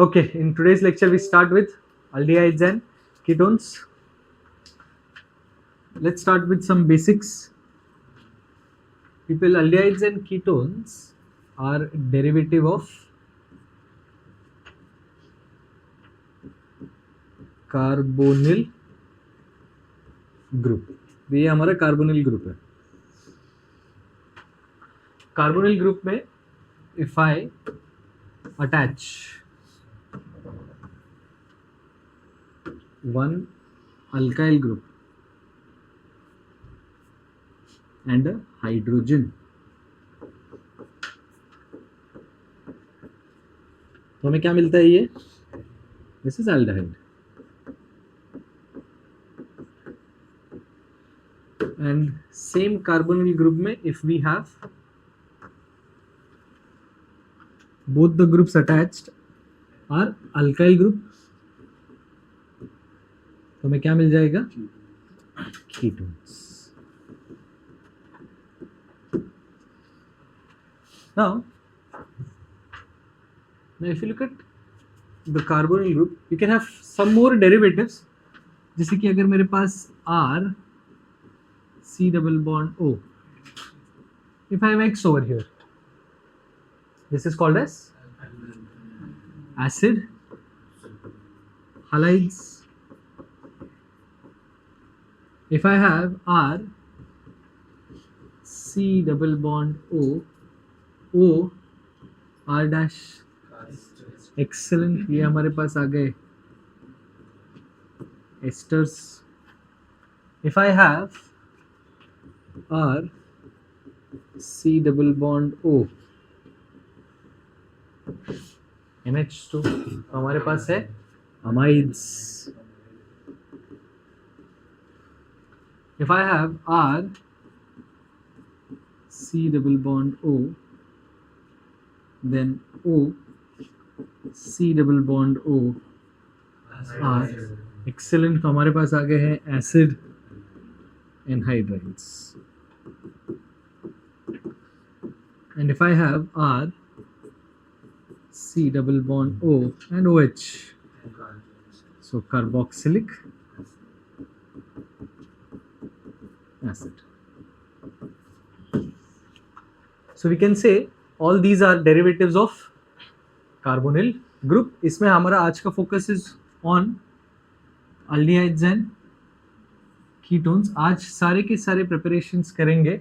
Okay, in today's lecture we start with aldehydes and ketones. Let's start with some basics. People, aldehydes and ketones are derivative of carbonyl group. ये हमारा carbonyl group है. Carbonyl group में if I attach one alkyl group and a hydrogen, तो हमें क्या मिलता है? ये this is aldehyde and same carbonyl group में if we have both the groups attached are alkyl group, तो हमें क्या मिल जाएगा? ketones. Now if you look at the carbonyl group, you can have some more derivatives. जैसे कि अगर मेरे पास R C double bond O, if I have X over here, this is called as acid halides. If I have R C double bond O R dash, excellent. ये हमारे पास आ गए esters. If I have R C double bond O NH2, तो हमारे पास है amides. If I have R C double bond O then O C double bond O R, excellent. तो हमारे पास आ गए हैं acid anhydrides. And if I have R C double bond O and OH, so carboxylic acid. So we can say all these are derivatives of carbonyl group. इसमें हमारा आज का focus is on aldehydes and ketones. आज सारे के सारे preparations करेंगे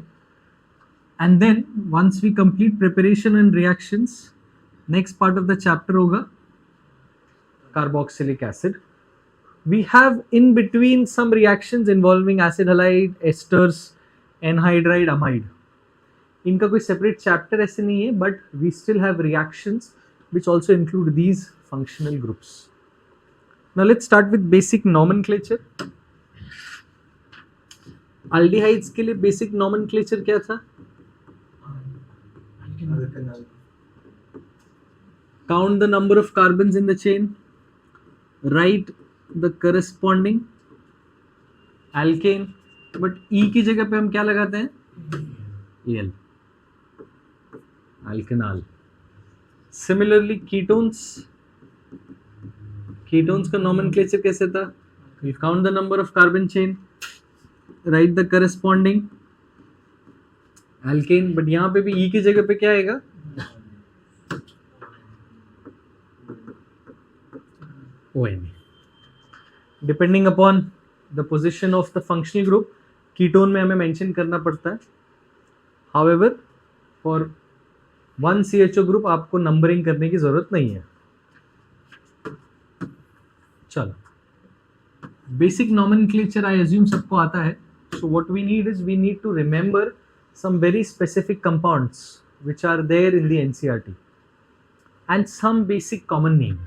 and then once we complete preparation and reactions, next part of the chapter होगा carboxylic acid. We have in between some reactions involving acid halide, esters, anhydride, amide. इनका कोई separate chapter ऐसे नहीं है, but we still have reactions which also include these functional groups. Now let's start with basic nomenclature. Aldehydes के लिए basic nomenclature क्या था? Count the number of carbons in the chain, write the corresponding alkane, but E की जगह पे हम क्या लगाते हैं? Al, alkanal. Similarly, ketones का nomenclature कैसे था? You count the number of carbon chain, write the corresponding alkane, but यहाँ पे भी E की जगह पे क्या आएगा? ONA. Depending upon the position of the functional group, ketone में हमें mention करना पड़ता है. However, for one CHO group आपको नंबरिंग करने की जरूरत नहीं है. चलो, बेसिक नॉमेनक्लेचर आई अज्यूम सबको आता है. So what we need is we need to remember some very specific compounds which are there in the NCERT and some basic common name.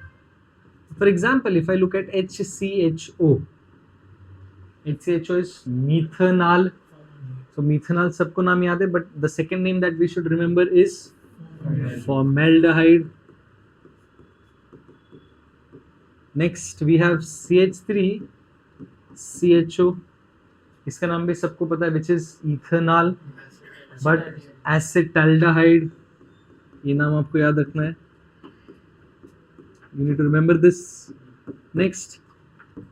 For example, if I look at HCHO is methanal. So methanal सबको नाम याद है, but the second name that we should remember is formaldehyde. Next we have CH3CHO. इसका नाम भी सबको पता है, which is ethanol, but acetaldehyde, ये नाम आपको याद रखना है. You need to remember this. Next,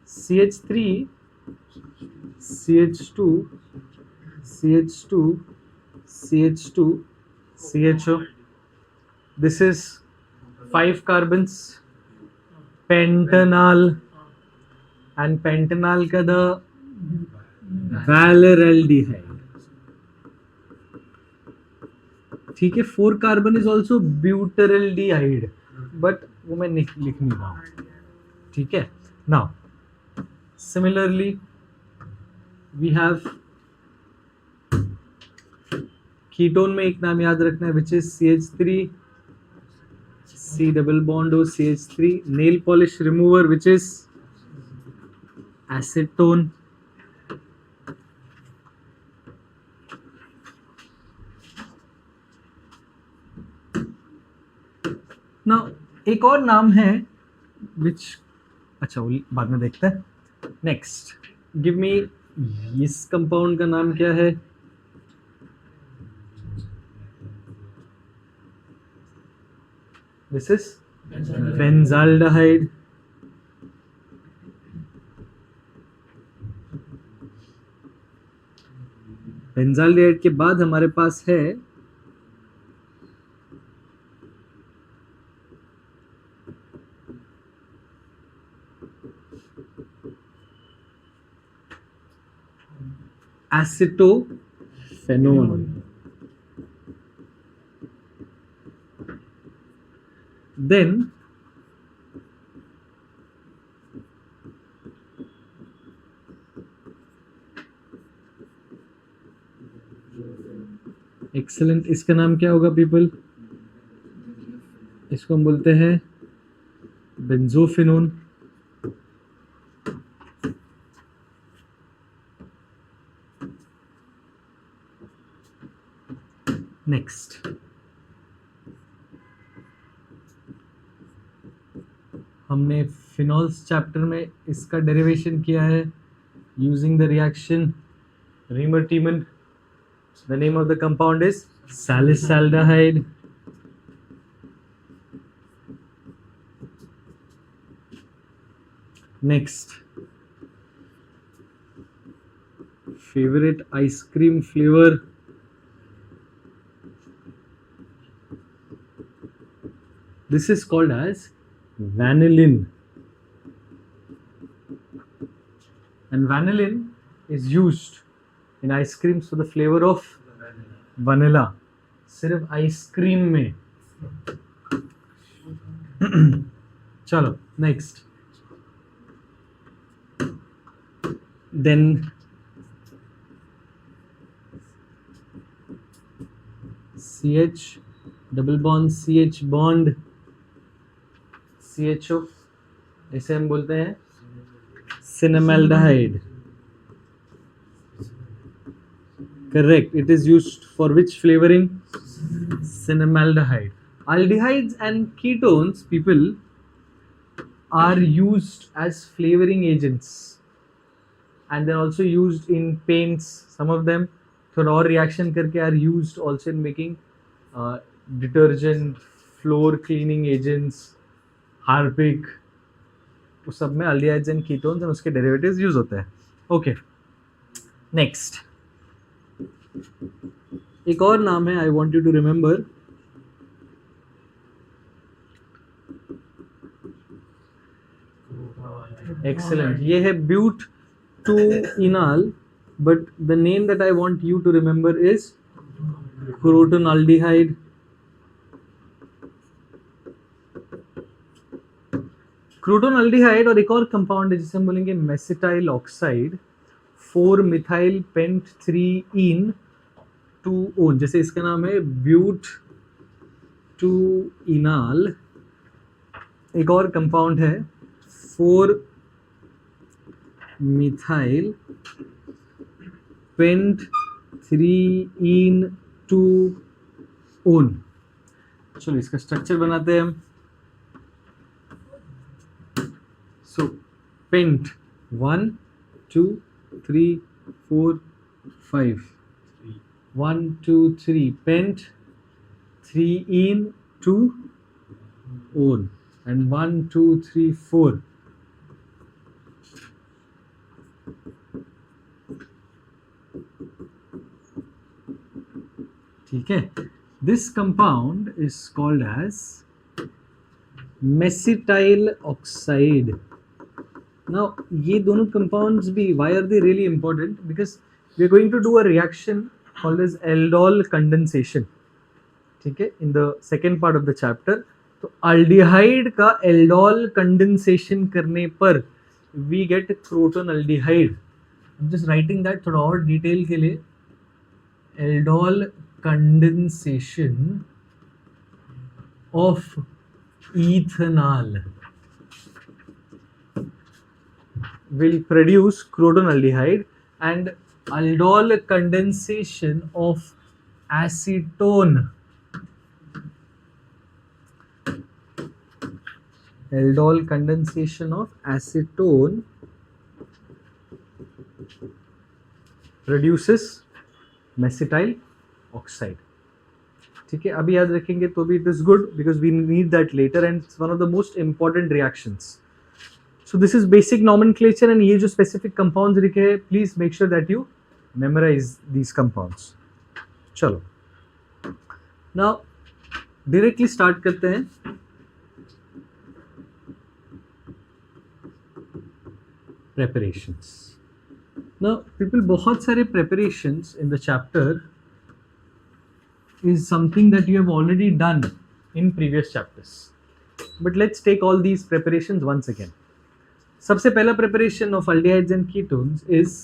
CH3, CH2, CH2, CH2, CHO. This is 5 carbons. Pentanal, and pentanal का the valeraldehyde. ठीक है, 4 carbon is also butyraldehyde, but वो मैं लिख नहीं रहा हूं. ठीक है. Now similarly we have ketone में एक नाम याद रखना है which is CH3, C double bond O CH3, nail polish remover which is acetone. Now एक और नाम है विच, अच्छा वो बाद में देखते हैं. नेक्स्ट, गिव मी, इस कंपाउंड का नाम क्या है? This is benzaldehyde. बेंजाल्डिहाइड के बाद हमारे पास है acetophenone. Then एक्सेलेंट, इसका नाम क्या होगा पीपल? इसको हम बोलते हैं बेंजोफिनोन. नेक्स्ट, हमने फिनॉल्स चैप्टर में इसका डेरिवेशन किया है using the reaction Reimer Tiemann. The name of the compound is salicylaldehyde. Next, favourite ice cream flavour, this is called as vanillin, and vanillin is used in ice creams for the flavor of vanilla. सिर्फ ice cream में. चलो next, then CH double bond CH bond CHO, इसे हम बोलते हैं cinnamaldehyde. Correct, it is used for which flavouring? Cinnamaldehyde. Aldehydes and ketones, people, are used as flavoring agents, and they're also used in paints. Some of them थोड़ा और reaction करके are used also in making detergent, floor cleaning agents, Harpic. उस सब में aldehydes and ketones and उसके derivatives use होते हैं. Okay, next एक और नाम है, I want you to remember. Excellent, ये है but two enal, but the name that I want you to remember is crotonaldehyde. Crotonaldehyde और एक और कंपाउंड है जिसे हम बोलेंगे मेसिटाइल ऑक्साइड, 4 मिथाइल पेंट 3 2 जैसे इसका नाम है ब्यूट टू इनाल. एक और कंपाउंड है 4 मिथाइल पेंट 3 2. चलो इसका स्ट्रक्चर बनाते हैं हम. So pent 1 2 3 4 5, 1 2 3 pent 3 2 on. and 1 2 3 4. ठीक है, this compound is called as mesityl oxide. Now ये दोनों compounds भी, why are they really important? Because we are going to do a reaction called as aldol condensation. ठीक है, in the second part of the chapter. तो aldehyde का aldol condensation करने पर we get crotonaldehyde. I'm just writing that थोड़ा और detail के लिए. Aldol condensation of ethanol will produce crotonaldehyde, and aldol condensation of acetone, aldol condensation of acetone produces mesityl oxide. ठीक है, अभी याद रखेंगे तो भी it is good because we need that later and it's one of the most important reactions. So this is basic nomenclature and ये जो specific compounds लिखे हैं please make sure that you memorise these compounds. चलो now directly start करते हैं. Preparations. Now, people, बहुत सारे preparations in the chapter is something that you have already done in previous chapters. But let's take all these preparations once again. सबसे पहला preparation of aldehydes and ketones is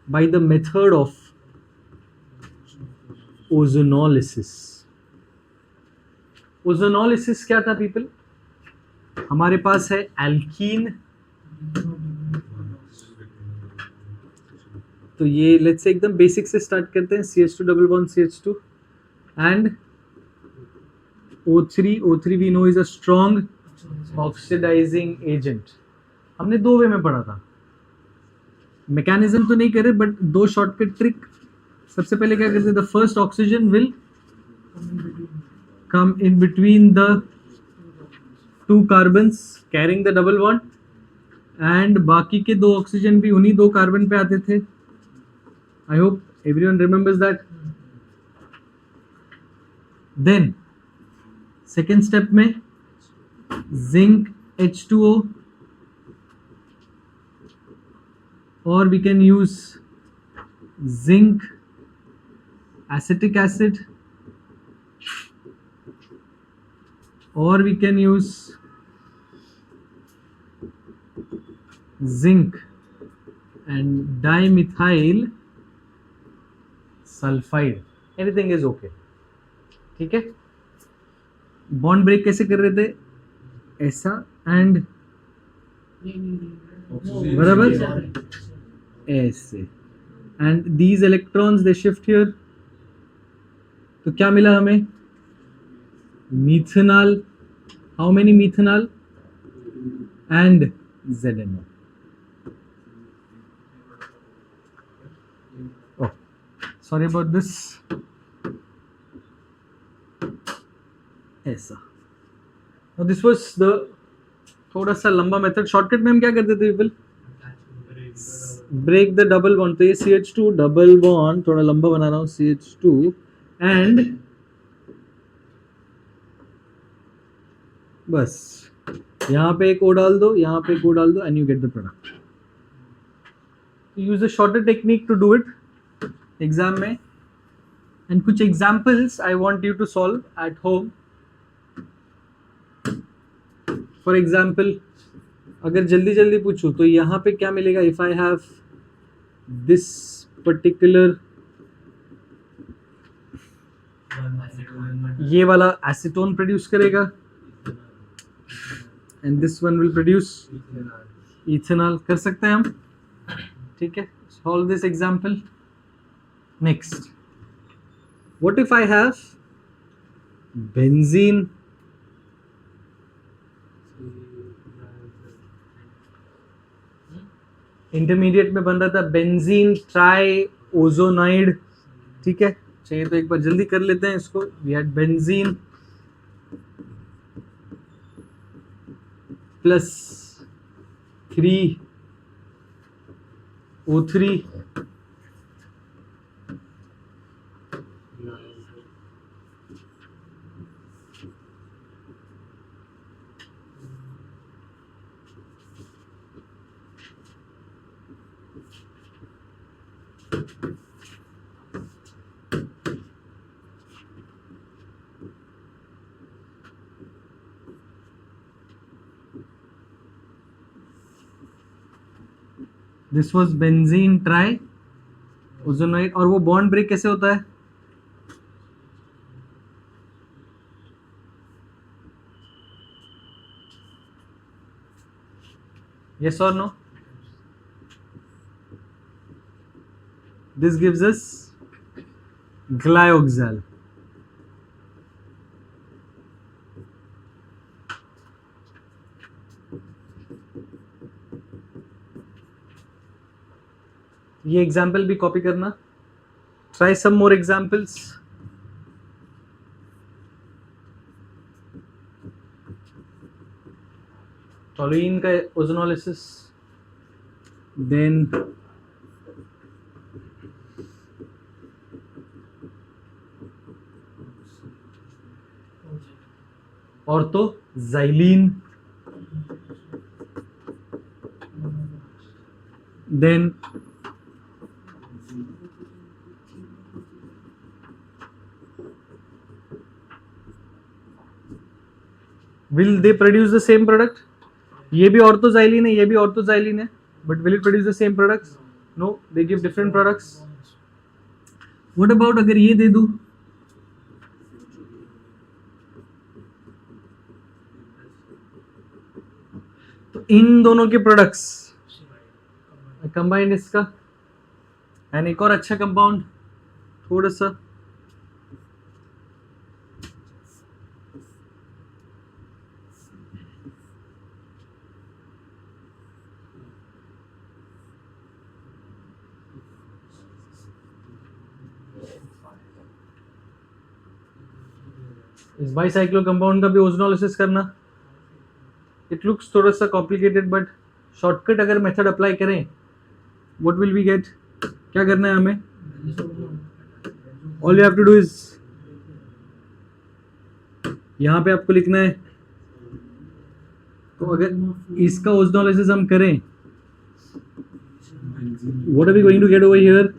by the method of ozonolysis. Ozonolysis क्या था people? हमारे पास है alkene. तो ये let's say एकदम बेसिक से स्टार्ट करते हैं. CH2 double bond CH2 and O3. O3 we know is a strong oxidising agent. हमने दो वे में पढ़ा था, मैकेनिज्म तो नहीं करे बट दो शॉर्टकट ट्रिक. सबसे पहले क्या करते, the first oxygen will come in between the two carbons carrying the double bond, and बाकी के दो ऑक्सीजन भी उन्हीं दो कार्बन पे आते थे. I hope everyone remembers that. Then second step में zinc H2O, or we can use zinc acetic acid, or we can use zinc and dimethyl sulphide. Anything is okay. ठीक है, बॉन्ड ब्रेक कैसे कर रहे थे, ऐसा एंड बराबर ऐसे, and these electrons they shift here. तो क्या मिला हमें, methanol. How many methanol and ZNO. Sorry about this. ऐसा. Now this was the थोड़ा सा लंबा मेथड. शॉर्टकट में हम क्या करते थे people, break the double bond. तो ये CH2 डबल बॉन्ड थोड़ा लंबा बना रहा हूँ, CH2 एंड बस यहाँ पे एक O डाल दो, यहाँ पे एक O डाल दो, and you get the product. Use a shorter technique to do it exam में. एंड कुछ examples I want you to solve at home. For example अगर जल्दी जल्दी पूछूं तो यहाँ पे क्या मिलेगा, if I have this particular, ये वाला एसीटोन प्रोड्यूस करेगा and this one will produce ethanol. कर सकते हैं हम. ठीक है, solve this example. Next, what if I have benzene, intermediate में बन रहा था बेंजीन ट्राइओजोनाइड. ठीक है, चाहिए तो एक बार जल्दी कर लेते हैं इसको. We had benzene plus 3O3 this was benzene triozonide. और वो बॉन्ड ब्रेक कैसे होता है? Yes or no? This gives us glyoxal. ये एग्जाम्पल भी कॉपी करना। Try some more examples. Toluene का ozonolysis, then ortho xylene, then will they produce the same product? ये भी ऑर्थोजाइलिन है, ये भी ऑर्थोजाइलिन है, but will it produce the same products? No, they give different products. What about अगर ये दे दूं? तो इन दोनों के प्रोडक्ट्स कंबाइंड इसका एंड एक और अच्छा कंपाउंड थोड़ा सा इस बाईसाइक्लो कंपाउंड का भी ओजोनोलिसिस करना। इट लुक्स थोड़ा सा कॉम्प्लिकेटेड बट शॉर्टकट अगर मेथड अप्लाई करें व्हाट विल वी गेट? क्या करना है हमें? All you have to do is यहां पे आपको लिखना है। तो अगर इसका ओजोनोलिसिस हम करें what are we going to get over here?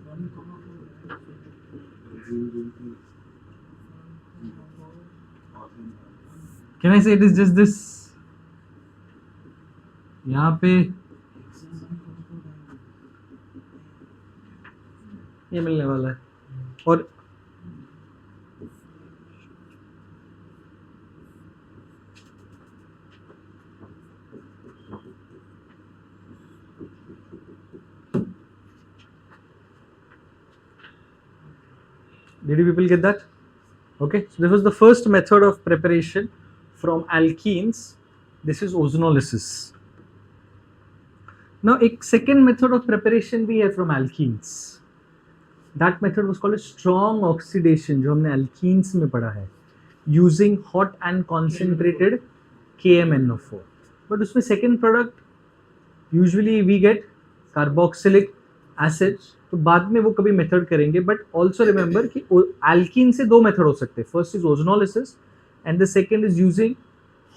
Can I say it is just this? यहाँ पे ये मिलने वाला है और did you people get that? Okay, so this was the first method of preparation from alkenes. This is ozonolysis. Now एक second method of preparation भी है from alkenes. That method was called a strong oxidation, जो हमने alkenes में पढ़ा है, using hot and concentrated KMnO4. But उसमें second product usually we get carboxylic acid. तो बाद में वो कभी मेथड करेंगे, बट ऑल्सो रिमेंबर कि एल्कीन से दो मेथड हो सकते हैं. First is ozonolysis and the second is using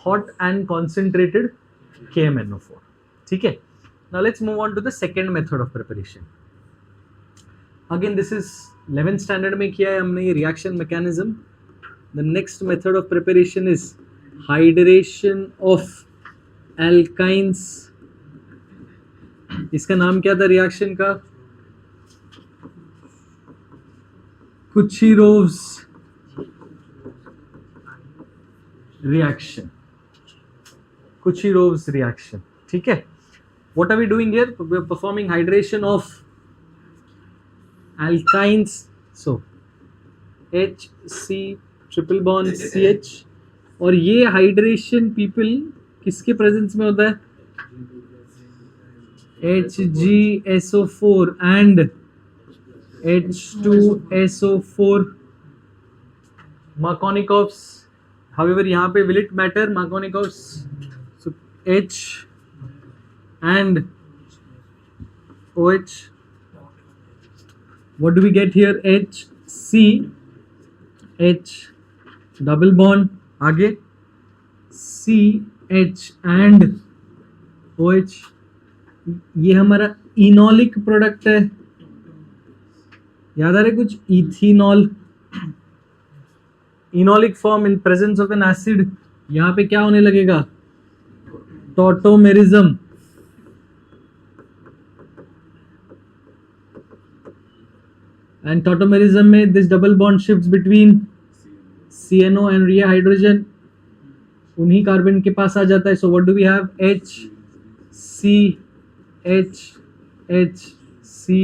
hot and concentrated KMnO4. ठीक है. Now let's move on to the second method of preparation. Again this is 11th standard में किया है हमने ये reaction mechanism. The next method of preparation is hydration of alkynes. इसका नाम क्या था रिएक्शन का? Kucherov's reaction. Kucherov's reaction. ठीक है. What are we doing here? We are performing hydration of alkynes. So HC triple bond CH. और ये hydration people किसके प्रेजेंस में होता है? HgSO4 and H2SO4. Markovnikov's. However, यहाँ पे will it matter? Markovnikov's. So H and OH. What do we get here? H C H double bond, आगे C H and OH. ये हमारा इनॉलिक प्रोडक्ट है, याद आ रहा है कुछ? Ethanol, enolic form in presence of an acid. यहाँ पे क्या होने लगेगा? टॉटोमेरिज्म. एंड टॉटोमेरिज्म में this double bond shifts between CNO and रिया हाइड्रोजन, उन्हीं कार्बन के पास आ जाता है. So what do we have? H C H H C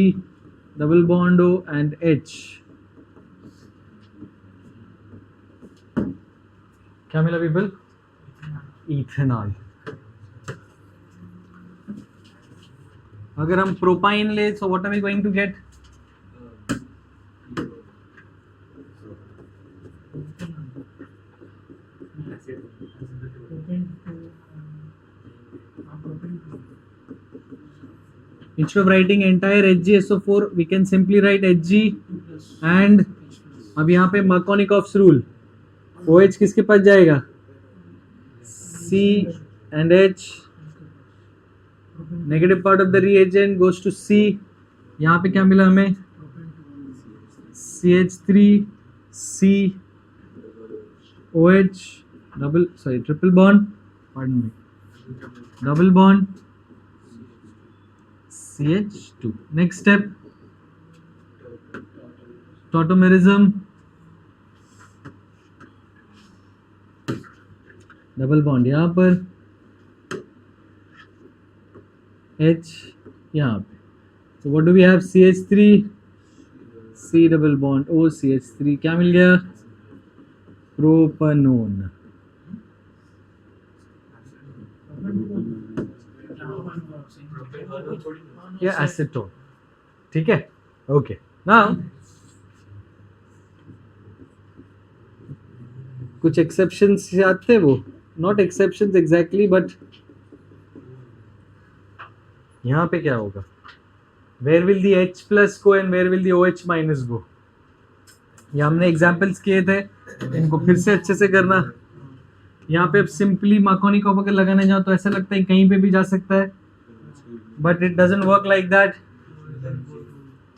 double bond O and H. क्या मिला पीपल? इथेनॉल. अगर हम प्रोपाइन ले, so what are we going to get? Instead of writing entire HgSO4, we can simply write Hg and अब यहाँ पे Markovnikov's rule, OH किसके पास जाएगा? C and H, negative part of the reagent goes to C. यहाँ पे क्या मिला हमें? CH3 C OH triple bond, pardon me, double bond CH2. Next step, tautomerism, double bond यहाँ पर, H यहाँ पे. So what do we have? CH3 C double bond O CH3, क्या मिल गया? प्रोपनोन. या एसीटोन. ठीक है, ओके. नाउ कुछ एक्सेप्शंस आते हैं, वो नॉट एक्सेप्शंस एग्जैक्टली, बट यहाँ पे क्या होगा? Where will the H plus go and where will the OH minus go? ये हमने एग्जाम्पल्स किए थे, इनको फिर से अच्छे से करना. यहाँ पे अब सिंपली मार्कोनिकोव अगर लगाने जाओ तो ऐसा लगता है कहीं पे भी जा सकता है, but it doesn't work like that.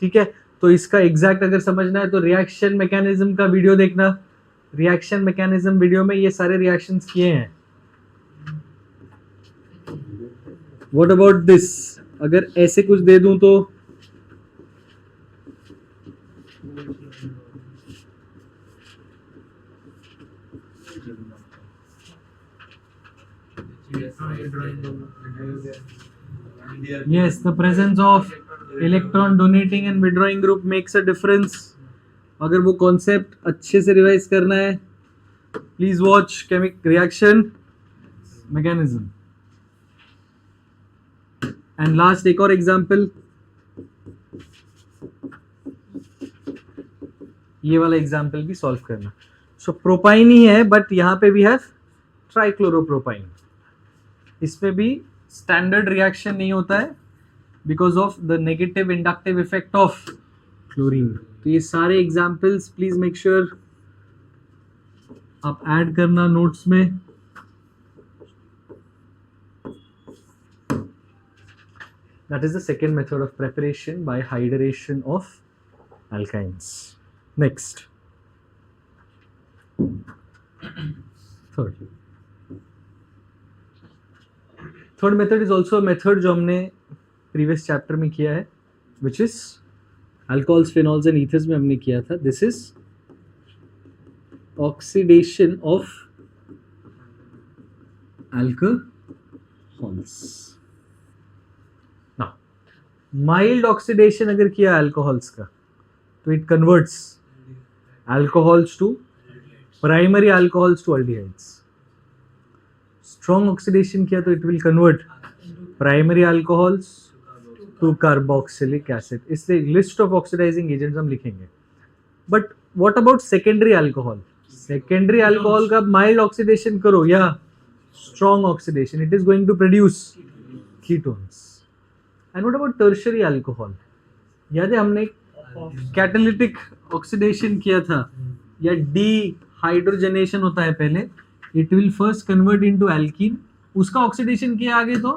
ठीक है, तो इसका एग्जैक्ट अगर समझना है तो रिएक्शन मैकेनिज्म का वीडियो देखना. रिएक्शन मैकेनिज्म वीडियो में ये सारे रिएक्शंस किए हैं. What about this? अगर ऐसे कुछ दे दूं तो yes, the presence of electron donating and withdrawing group makes a difference. अगर वो कॉन्सेप्ट अच्छे से रिवाइज करना है, please watch chemic reaction mechanism. And last एक और एग्जांपल, ये वाला एग्जांपल भी सॉल्व करना. सो प्रोपाइन ही है, बट यहाँ पे वी हैव ट्राइक्लोरोप्रोपाइन. इसमें भी स्टैंडर्ड रिएक्शन नहीं होता है because of the negative inductive effect of chlorine. तो ये सारे एग्जाम्पल्स प्लीज मेक श्योर आप ऐड करना नोट्स में. That is the second method of preparation by hydration of alkynes. Next, third method is also a method जो हमने previous chapter में किया है, which is alcohols, phenols and ethers में हमने किया था. This is oxidation of alcohols. Mild oxidation अगर किया अल्कोहल्स का तो it converts alcohols to primary alcohols to aldehydes. Strong oxidation किया तो it will convert primary alcohols to carboxylic acid. इसलिए लिस्ट ऑफ ऑक्सीडाइजिंग एजेंट्स हम लिखेंगे. But what about secondary alcohol? Secondary alcohol का माइल्ड ऑक्सीडेशन करो या strong oxidation. It is going to produce ketones. And what about tertiary alcohol? याद है हमने catalytic oxidation किया था या डीहाइड्रोजनेशन होता है पहले. It will first convert into alkene. उसका ऑक्सीडेशन किया आगे तो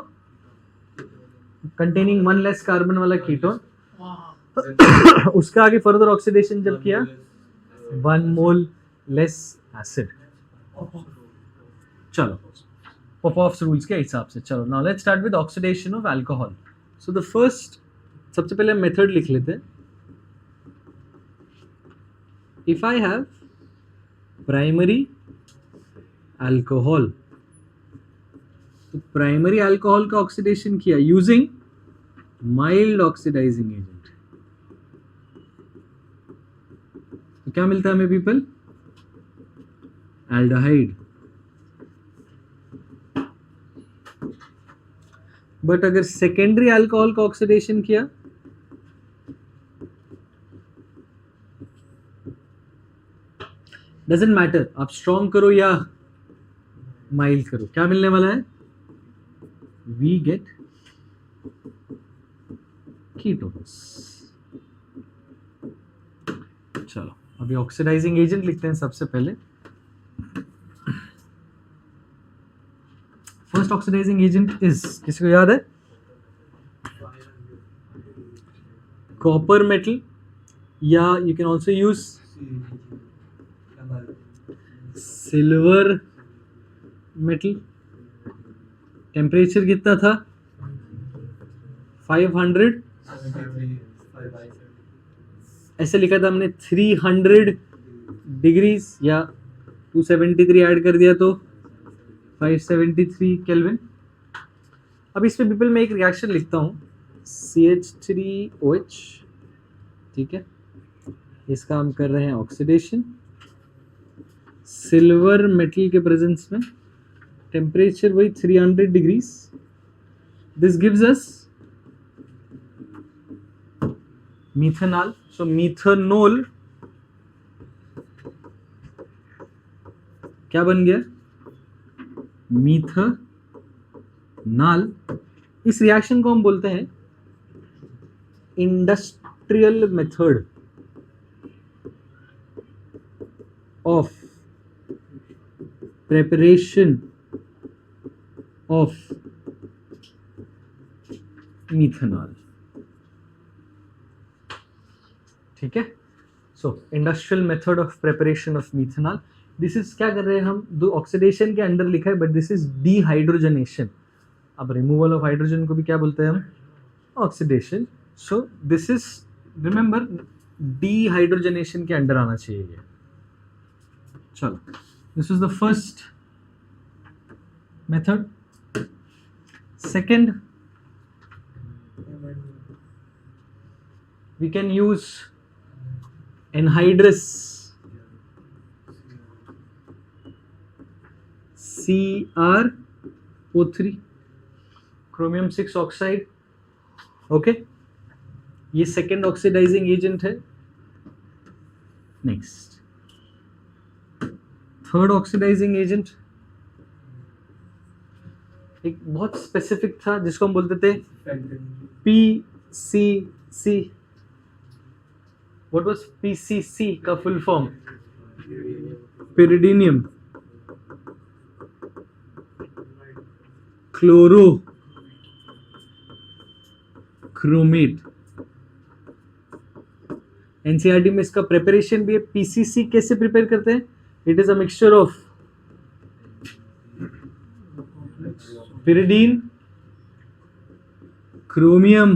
कंटेनिंग 1 लेस कार्बन वाला कीटोन. उसका आगे फर्दर ऑक्सीडेशन जब किया 1 मोल लेस एसिड. चलो पॉपॉफ्स रूल्स के हिसाब से. चलो now let's start with oxidation of alcohol. So the first, सबसे पहले मेथड लिख लेते हैं. If I have primary alcohol, तो प्राइमरी अल्कोहल का ऑक्सीडेशन किया यूजिंग माइल्ड ऑक्सीडाइजिंग एजेंट, तो क्या मिलता है हमें पीपल? एल्डिहाइड. बट अगर सेकेंडरी अल्कोहल का ऑक्सीडेशन किया डजेंट मैटर, आप स्ट्रॉन्ग करो या माइल्ड करो, क्या मिलने वाला है? We get ketones. चलो अभी ऑक्सीडाइजिंग एजेंट लिखते हैं सबसे पहले. फर्स्ट ऑक्सीडाइजिंग एजेंट इज, किसी को याद है? कॉपर मेटल, या you can also use silver metal. Temperature कितना था? 500. ऐसे लिखा था हमने 300 डिग्रीज, या 273 ऐड कर दिया तो 573 केल्विन. अब इस पे पीपल में एक रिएक्शन लिखता हूँ, CH3OH. ठीक है, इसका हम कर रहे हैं ऑक्सीडेशन. सिल्वर मेटल के प्रेजेंस में टेम्परेचर वही 300 degrees. This gives us methanol. So methanol क्या बन गया? मिथेनॉल. इस रिएक्शन को हम बोलते हैं industrial method of preparation of methanol. ठीक है, सो industrial method of preparation of methanol. This is, क्या कर रहे हैं हम? दो ऑक्सीडेशन के अंडर लिखा है, बट दिस इज डीहाइड्रोजनेशन. अब रिमूवल ऑफ हाइड्रोजन को भी क्या बोलते हैं हम? Oxidation. So this is, remember, dehydrogenation के अंडर आना चाहिए ये. चलो, this is the first method. Second, we can use anhydrous CrO3, chromium 6 oxide. Okay, ये सेकेंड ऑक्सीडाइजिंग एजेंट है. नेक्स्ट, थर्ड ऑक्सीडाइजिंग एजेंट एक बहुत स्पेसिफिक था जिसको हम बोलते थे PCC. What was PCC का full form? pyridinium chlorochromate. NCERT में इसका प्रिपरेशन भी है. पीसीसी कैसे प्रिपेयर करते हैं? It is a mixture of pyridine, chromium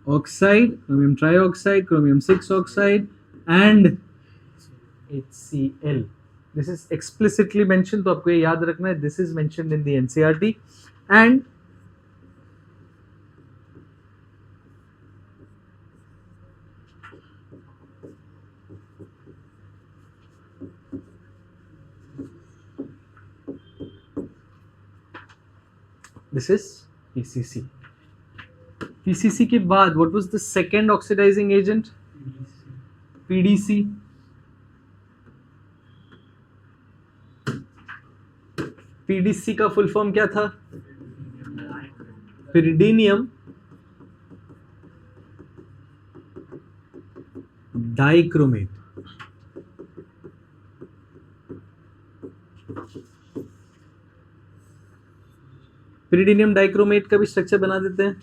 oxide, chromium trioxide, chromium 6 oxide and HCl. This is explicitly mentioned, तो आपको ये याद रखना है. This is mentioned in the NCERT. And this is PCC. PCC के बाद what was the second oxidizing agent? PDC. PDC का full form क्या था? पिरिडीनियम डाइक्रोमेट। पिरिडीनियम डाइक्रोमेट का भी स्ट्रक्चर बना देते हैं।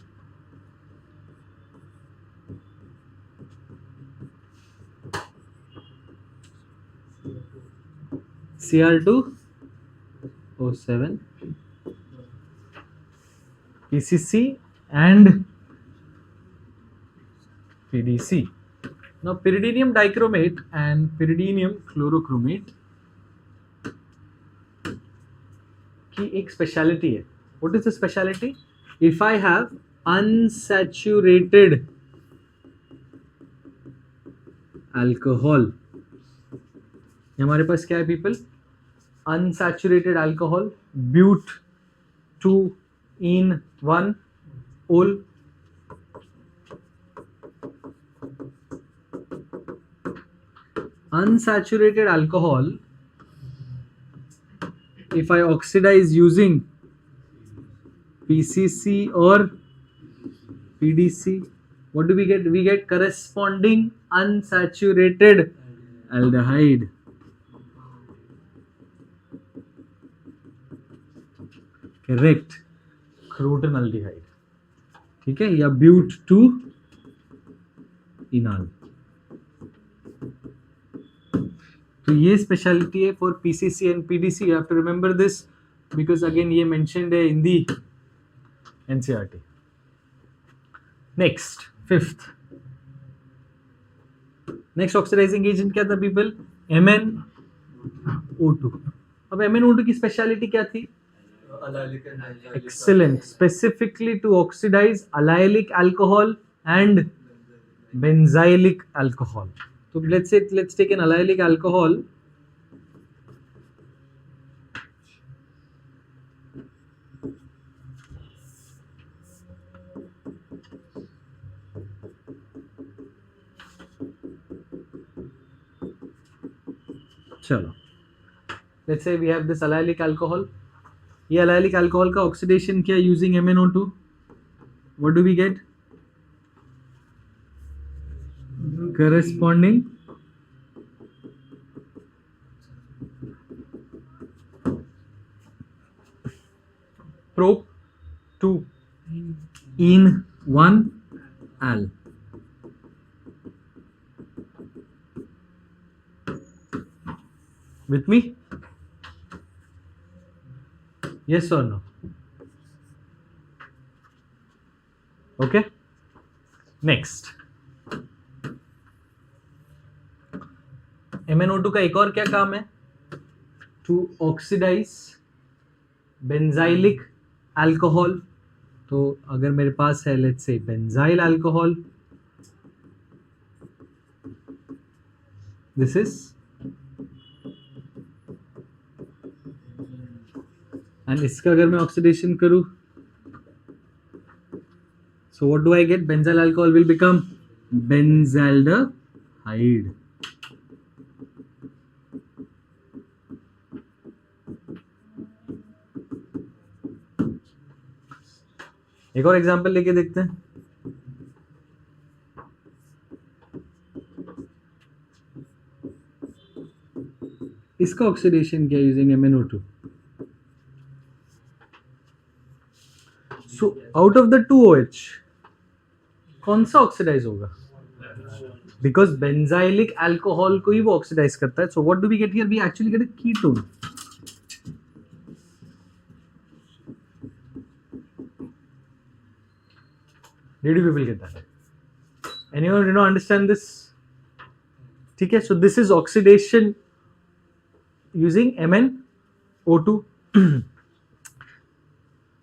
Cr2O7 PCC and PDC. Now pyridinium dichromate and pyridinium chlorochromate की एक स्पेशलिटी है. What is the speciality? If I have unsaturated alcohol, हमारे पास क्या है people? Unsaturated alcohol, but2-ene-1-ol. Unsaturated alcohol, if I oxidize using PCC or PDC, what do we get? We get corresponding unsaturated aldehyde. Correct, croton aldehyde. ठीक है, या ब्यूट 2 इनाल. तो ये speciality है for PCC and PDC. You have to remember this because again ये mentioned है in the NCERT. Next, fifth, next oxidising agent क्या था पीपल? MnO2. अब MnO2 की स्पेशलिटी क्या थी? Excellent. Specifically to oxidize allylic alcohol and benzylic alcohol. So let's take an allylic alcohol. चलो, let's say we have this allylic alcohol. ये allylic alcohol का oxidation किया using MnO2. What do we get? Corresponding prop 2 ene 1 al. With me? Yes or no? Okay. Next, MnO2 का एक और क्या काम है? To oxidize benzylic alcohol. तो अगर मेरे पास है let's say benzyl alcohol, this is, and इसका अगर मैं ऑक्सीडेशन करूं, so what do I get? Benzyl alcohol will become benzaldehyde. एक और एग्जांपल लेके देखते हैं. इसका ऑक्सीडेशन क्या using MnO2? So out of the 2OH कौन सा ऑक्सीडाइज होगा? बिकॉज बेंजाइलिक अल्कोहल को ही वो ऑक्सीडाइज करता है. So what do we get here? We actually get a ketone. Did you people get that? Anyone do not understand this? ठीक है, so this is oxidation using MnO2.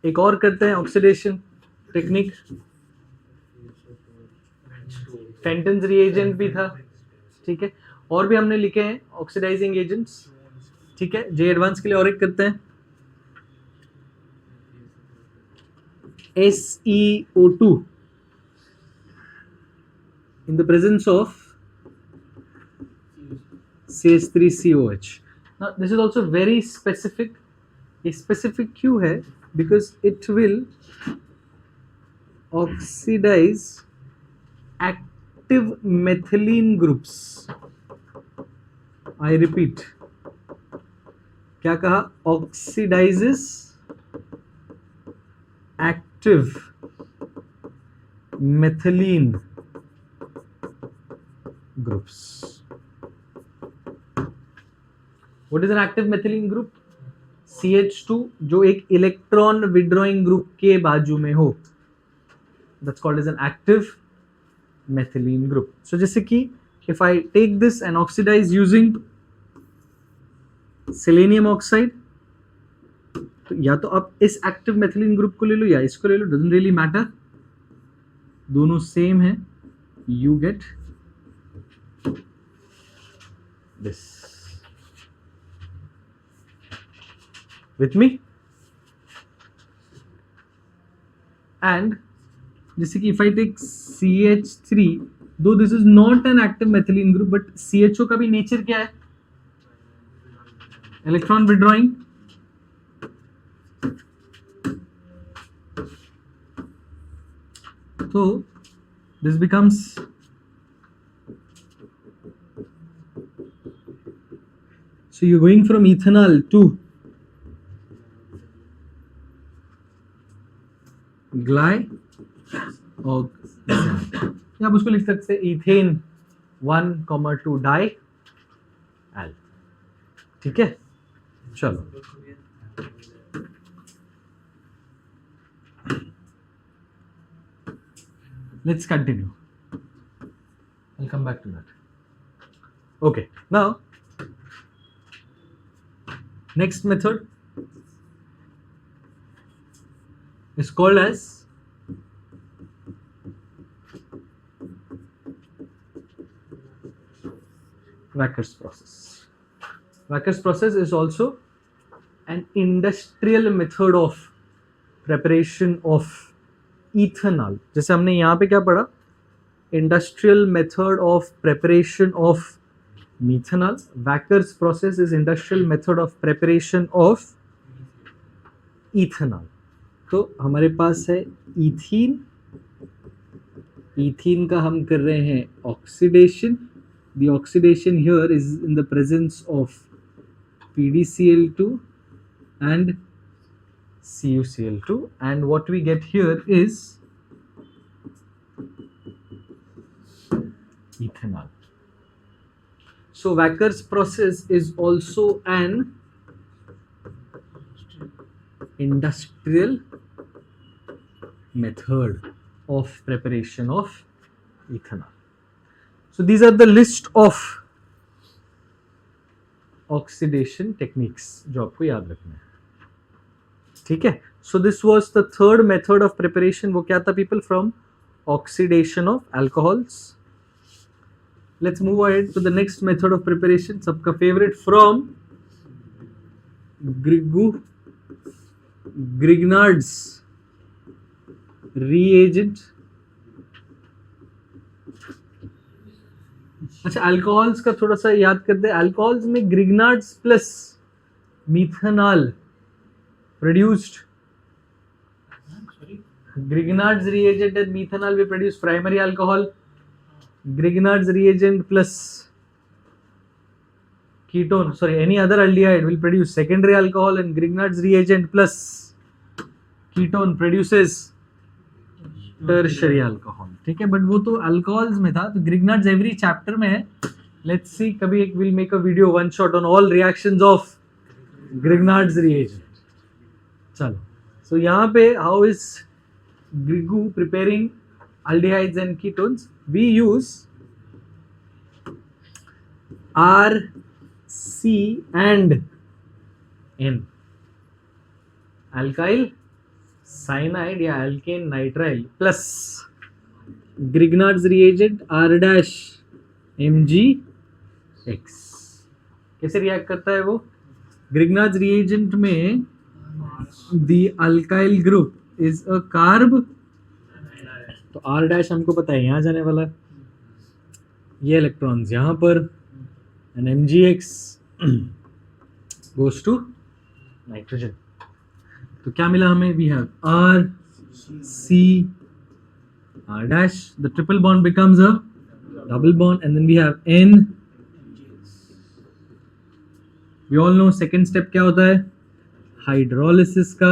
एक और करते हैं ऑक्सीडेशन टेक्निक. फेंटन्स रिएजेंट भी था. ठीक है, और भी हमने लिखे हैं ऑक्सीडाइजिंग एजेंट्स. ठीक है, जे एडवांस के लिए और एक करते हैं. SeO2 in the presence of CH3COH. Now this is also very specific. Specific क्यों है? Because it will oxidise active methylene groups. I repeat, क्या कहा? Oxidises active methylene groups. What is an active methylene group? CH2 जो एक electron withdrawing group के बाजू में हो, that's called as an active methylene group. So जैसे कि if I take this and oxidize using selenium oxide, तो या तो आप इस एक्टिव मेथिलीन ग्रुप को ले लो या इसको ले लो, doesn't really matter, दोनों सेम है. You get this. With me? And जैसे कि if I take CH3, though this is not an active methylene group, but CHO का भी नेचर क्या है? Electron withdrawing. तो this becomes so you're going from ethanol to ग्लाइऑक्सिजन, या आप उसको लिख सकते हैं इथेन 1,2 डाई एल. ठीक है, चलो let's continue. I'll come back to that. Okay, now next method is called as Wacker's process. Wacker's process is also an industrial method of preparation of ethanol. जैसे हमने यहाँ पे क्या पढ़ा? Industrial method of preparation of methanol. Wacker's process is industrial method of preparation of ethanol. तो हमारे पास है इथीन. इथीन का हम कर रहे हैं oxidation. The oxidation here is in the presence of PdCl2 and CuCl2, and what we get here is ethanol. So Wacker's process is also an industrial method of preparation of ethanol. So these are the list of oxidation techniques जो आपको याद रखना है. ठीक है, so this was the third method of preparation. वो क्या था people? From oxidation of alcohols. Let's move ahead to the next method of preparation. सबका favorite, from Grignard's reagent. अच्छा, अल्कोहल्स का थोड़ा सा याद करते हैं. अल्कोहल्स में Grignard's plus methanol produced. Grignard's reagent and methanol will produce primary alcohol. Grignard's reagent plus ketone, sorry, any other aldehyde will produce secondary alcohol, and Grignard's reagent plus ketone produces tertiary alcohol. ठीक है, but वो तो alcohols में था, तो Grignard's every chapter में है. Let's see, कभी एक will make a video one shot on all reactions of Grignard's reagent. चलो, सो यहाँ पे how is Grignard preparing aldehydes and ketones? We use R, C and N, alkyl cyanide या alkane nitrile plus Grignard's reagent R dash MgX. कैसे react करता है वो? Grignard's reagent में the alkyl group is a carb, तो R dash हमको पता है यहाँ जाने वाला, ये इलेक्ट्रॉन्स यहाँ पर, and MgX goes to nitrogen. तो क्या मिला हमें? We have R C R dash, the triple bond becomes a double bond, and then we have N. We all know second step क्या होता है? हाइड्रोलिसिस का,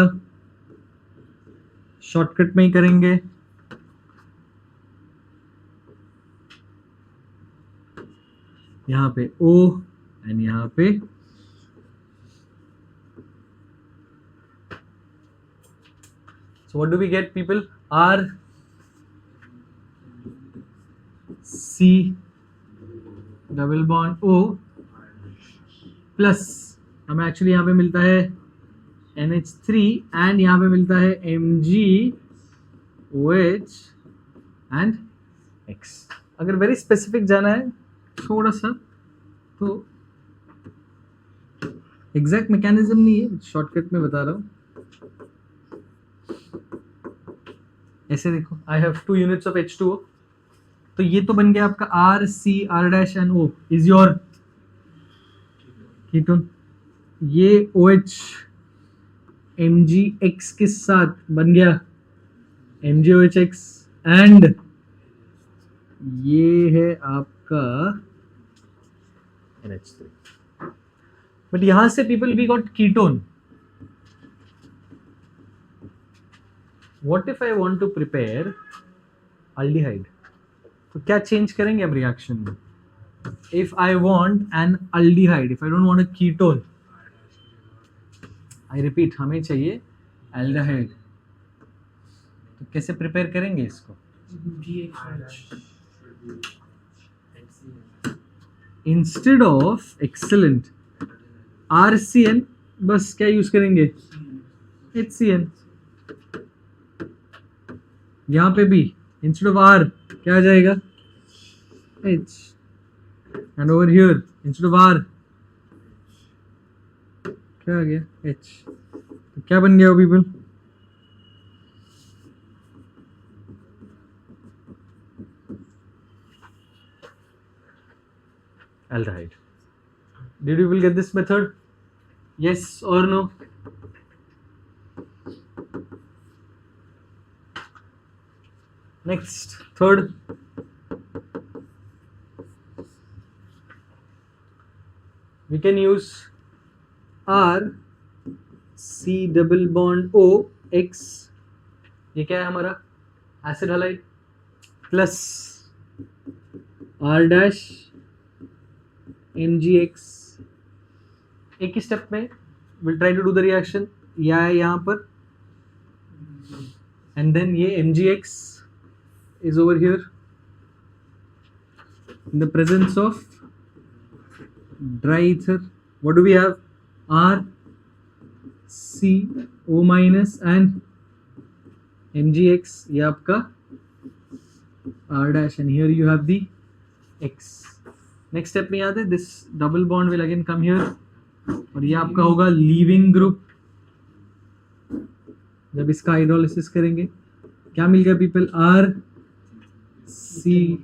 शॉर्टकट में ही करेंगे. यहाँ पे O एंड यहाँ पे so what do we get people? R C double bond O plus हमें एक्चुअली यहाँ पे मिलता है NH3 एंड यहाँ पे मिलता है MgOH एंड X. अगर वेरी स्पेसिफिक जाना है थोड़ा सा तो एग्जैक्ट मैकेनिज्म नहीं है, शॉर्टकट में बता रहा हूँ. ऐसे देखो, I have 2 units of H2O, तो ये तो बन गया आपका R C R dash and O is your ketone. ये OH MgX के साथ बन गया MgOHX एंड ये है आपका NH3. बट यहां से people we got ketone. What if I want to prepare aldehyde? तो क्या चेंज करेंगे हम रिएक्शन में? If I want an aldehyde, if I don't want a ketone, I repeat, हमें चाहिए एल्डिहाइड. तो कैसे प्रिपेयर करेंगे इसको? इंस्टेड ऑफ एक्सीलेंट RCN, बस क्या यूज करेंगे? HCN. यहां पे भी इंस्टेड ऑफ R क्या आ जाएगा? H. And over here instead of R क्या आ गया? H. तो क्या बन गया people? Aldehyde. Did you will get this method? Yes or no? Next, third. We can use R C double bond O X. ये क्या है हमारा? Acid halide plus R dash MgX. एक ही स्टेप में will try to do the reaction. या है यहाँ पर एंड देन ये MgX is over here in the presence of dry ether. What do we have? R C O minus and MgX. ये आपका R dash and here you have the X. Next step में याद है, this double bond will again come here और ये आपका होगा leaving group. जब इसका हाइड्रोलिसिस करेंगे क्या मिल गया people? R C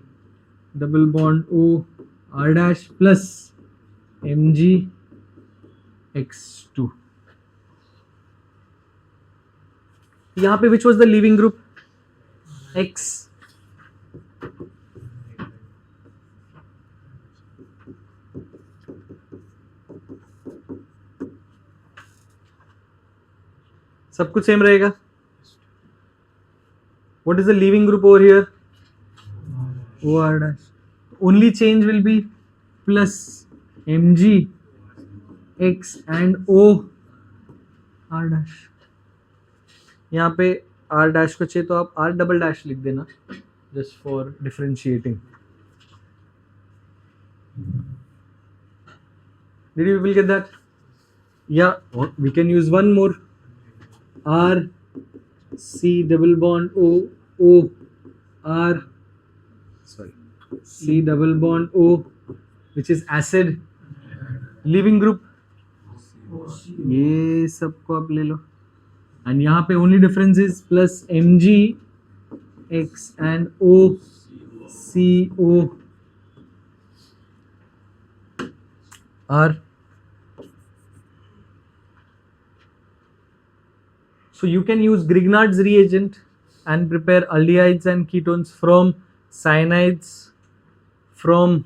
double bond O R dash plus MgX2. यहां पे which was the leaving group? X. सब कुछ सेम रहेगा. What is the leaving group over here? OR dash. Only change will be plus MgX and O R dash. यहाँ पे R dash को चाहिए तो आप R double dash लिख देना just for differentiating. Did you people get that? Yeah, we can use one more. R C double bond O R C double bond O, which is acid. Leaving group ये सबको आप ले लो and यहाँ पे only difference is plus MgX and OCO R. So you can use Grignard's reagent and prepare aldehydes and ketones from cyanides, from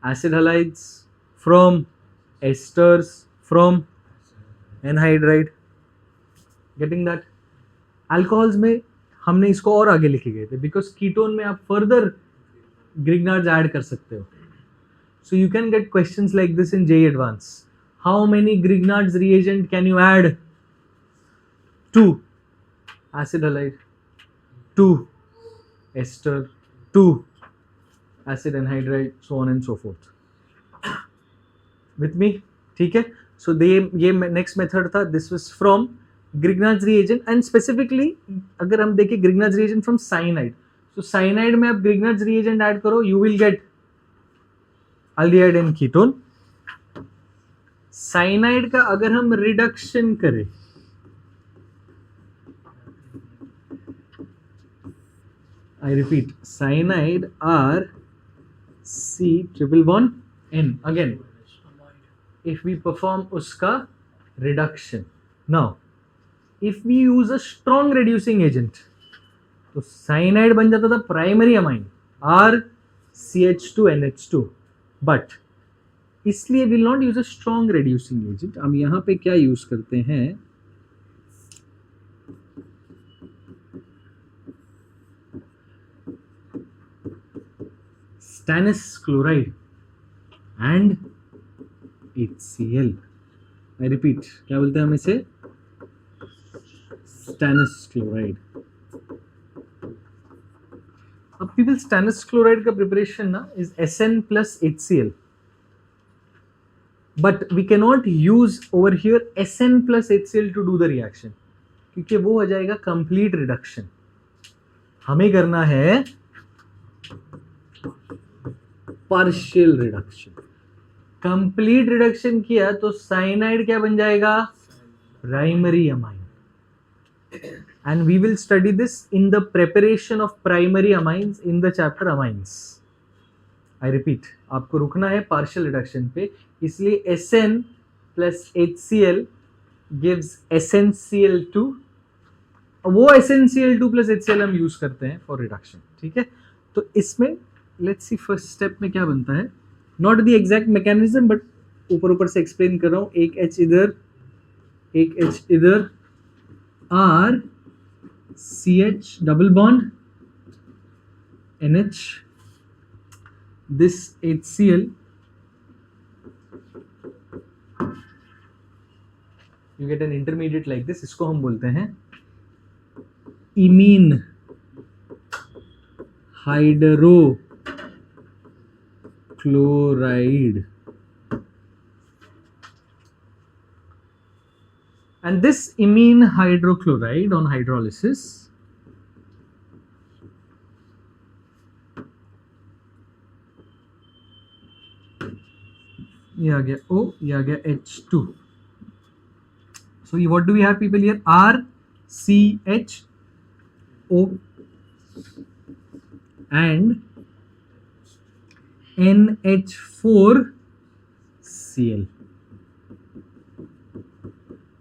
acid halides, from esters, from anhydride. Getting that? Alcohols में हमने इसको और आगे लिखे गए थे because ketone में आप further Grignard's add कर सकते हो. So you can get questions like this in JEE Advance. How many Grignard's reagent can you add? 2 acid halide, 2 ester, 2 acid anhydride, so on and so forth. With me? ठीक है? So ये next method था. This was from Grignard's reagent and specifically अगर हम देखें Grignard's reagent from cyanide. So cyanide में आप Grignard's reagent add करो, you will get aldehyde and ketone. Cyanide का अगर हम reduction करें, I repeat, cyanide are C triple bond N. Again, if we perform uska reduction. Now, if we use a strong reducing agent, तो cyanide बन जाता था primary amine RCH2NH2. But इसलिए will not use a strong reducing agent. हम यहाँ पे क्या use करते हैं? Stannous chloride and HCl. I repeat, क्या बोलते हैं हम इसे? Stannous chloride. अब people stannous chloride का preparation ना is SN plus HCl. But we cannot use over here SN plus HCl to do the reaction क्योंकि वो हो जाएगा complete reduction. हमें करना है partial reduction. Complete reduction किया तो cyanide क्या बन जाएगा? Primary amine. And we will study this in the preparation of primary amines in the chapter amines. I repeat, आपको रुकना है partial reduction पे, इसलिए SN plus HCl gives SnCl2. वो SnCl2 plus HCl हम यूज करते हैं for reduction. ठीक है? तो इसमें let's see first step में क्या बनता है. Not the exact mechanism but ऊपर से explain कर रहा हूँ. एक H इधर, एक H इधर, R CH double bond NH, this HCl, you get an intermediate like this. इसको हम बोलते हैं imine hydrochloride. And this imine hydrochloride on hydrolysis ये आ गया O, ये आ गया H2. So what do we have people here? RCHO and NH4Cl.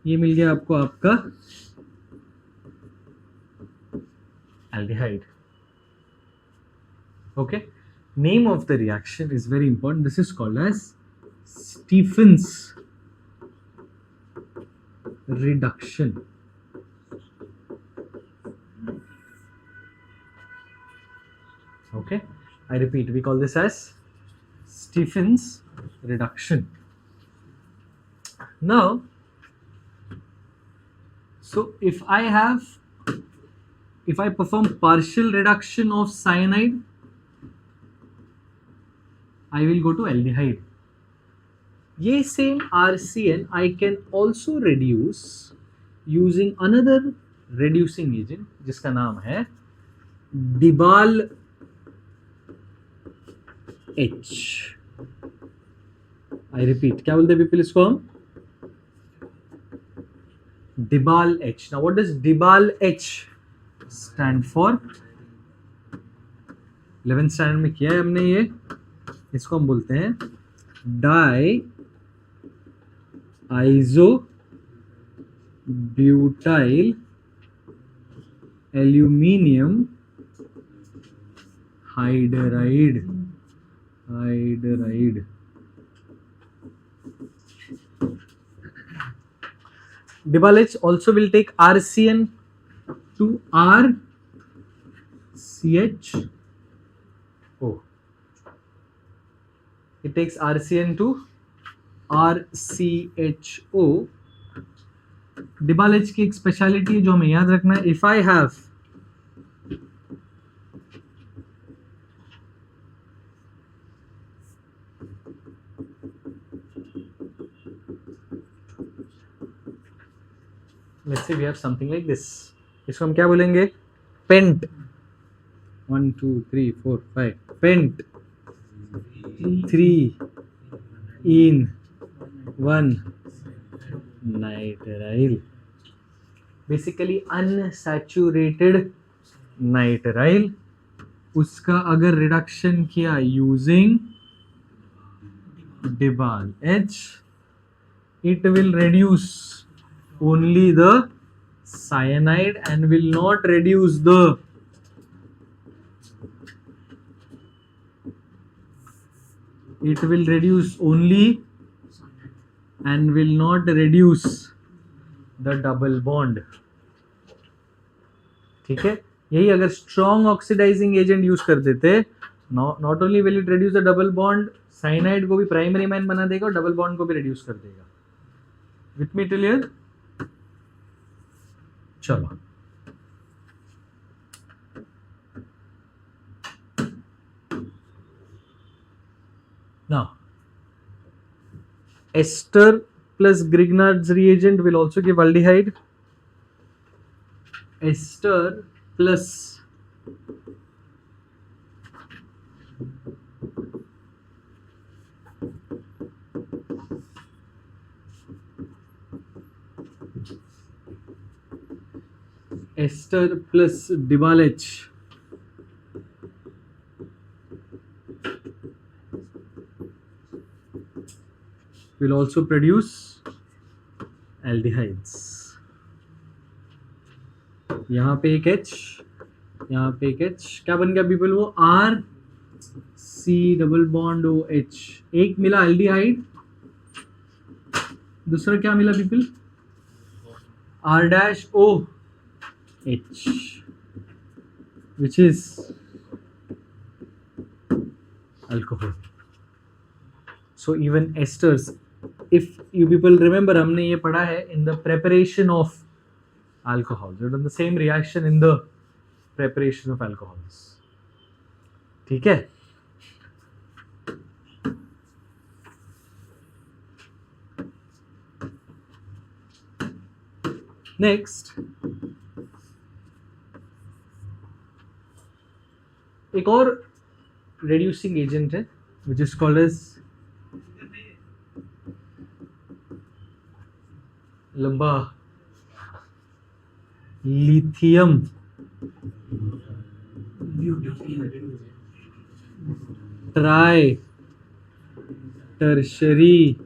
ये मिल गया आपको आपका aldehyde. Okay, name of the reaction is very important. This is called as Stephen's reduction. Okay, I repeat, we call this as Stephen's reduction. Now, so if I perform partial reduction of cyanide, I will go to aldehyde. ये same RCN I can also reduce using another reducing agent जिसका नाम है Dibal H. I repeat, क्या बोलते हैं people इसको हम? Dibal H. Now what does Dibal H stand for? 11th standard में किया है हमने ये. इसको हम बोलते हैं die isobutyl aluminium hydride Dibalik also will take RCN to RCHO. It takes RCN to RCHO. Dibalik की एक स्पेशलिटी जो हमें याद रखना है, if I have let's say we have something like this, इसको हम क्या बोलेंगे, pent 1 2 3 4 5 pent 3 in 1 nitrile, basically unsaturated nitrile. उसका अगर रिडक्शन किया using DIBAL H, it will reduce only the cyanide and will not reduce the it will reduce only and will not reduce the double bond. ठीक है, यही अगर strong oxidising agent use कर देते, not only will it reduce the double bond, cyanide को भी primary amine बना देगा और डबल बॉन्ड को भी रिड्यूस कर देगा. With me clear? चलो now ester plus Grignard's reagent will also give aldehyde. Ester plus Dibalik will also produce aldehydes. यहाँ पे एक H, यहाँ पे एक H, क्या बन गया पीपल, वो R C double bond O H, एक मिला एल्डिहाइड, दूसरा क्या मिला people, R dash O H, which is alcohol. So even esters, if you people remember, हमने ये पढ़ा है in the preparation of alcohols. We've done the same reaction in the preparation of alcohols. ठीक है? Next, एक और reducing agent है, which is called as लंबा lithium tri tertiary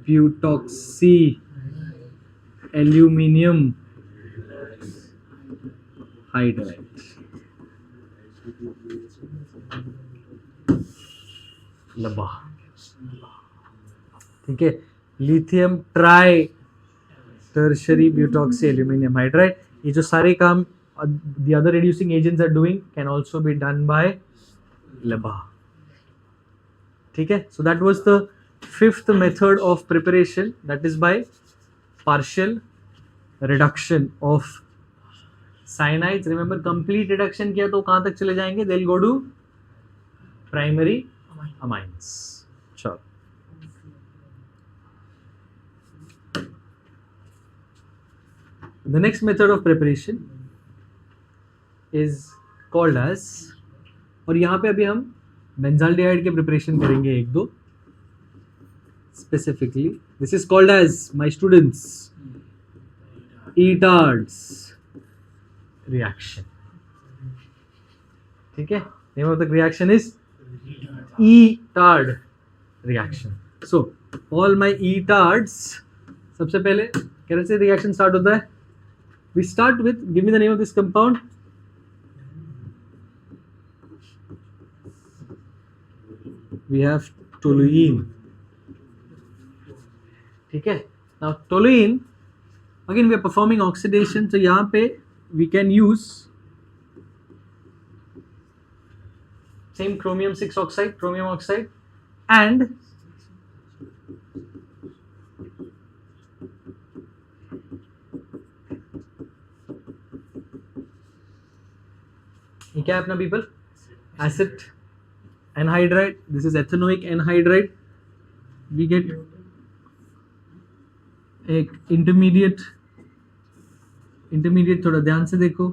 butoxy aluminium hydride. लंबा, ठीक है, lithium tri tertiary butoxy aluminium hydride. ये जो सारे काम the other reducing agents are doing can also be done by LABA. ठीक है, so that was the fifth method of preparation, that is by partial reduction of cyanides. Remember, complete reduction किया तो कहाँ तक चले जाएंगे, they'll go to primary amines. चलो, the next method of preparation is called as, और यहाँ पे अभी हम बेंजाल्डिहाइड के प्रिपरेशन करेंगे एक दो specifically. This is called as, my students, Etard's reaction. ठीक है, name of the reaction is Etard reaction. So all my Etards, सबसे पहले कैसे रिएक्शन स्टार्ट होता है, We start with, give me the name of this compound. We have toluene. ठीक है. Now toluene, again we are performing oxidation, so यहाँ पे we can use same chromium 6 oxide, chromium oxide, and ये क्या है अपना people? Acid anhydride. This is ethanoic anhydride. We get एक intermediate थोड़ा ध्यान से देखो.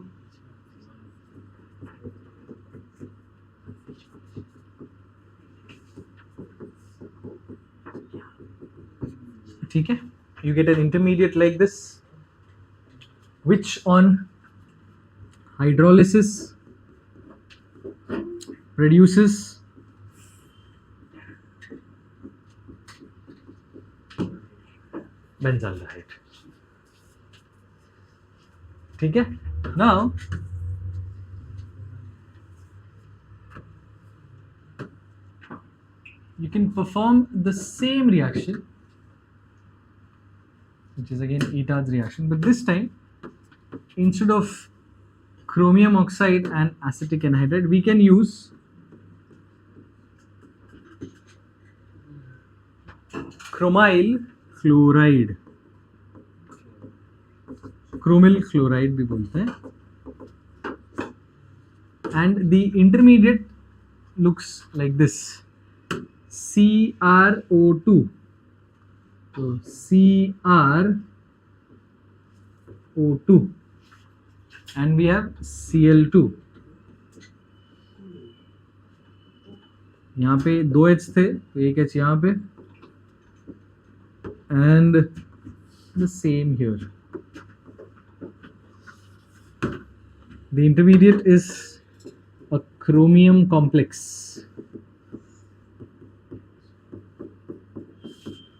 ठीक है, you get an intermediate like this, which on hydrolysis produces benzaldehyde. ठीक है. Now you can perform the same reaction, which is again Itard's reaction, but this time instead of chromium oxide and acetic anhydride, we can use chromyl chloride. Chromyl chloride भी बोलते हैं. And the intermediate looks like this, CrO2. So CrO2, and we have Cl2. यहाँ पे 2 H थे, तो 1 H यहाँ पे, and the same here. The intermediate is a chromium complex,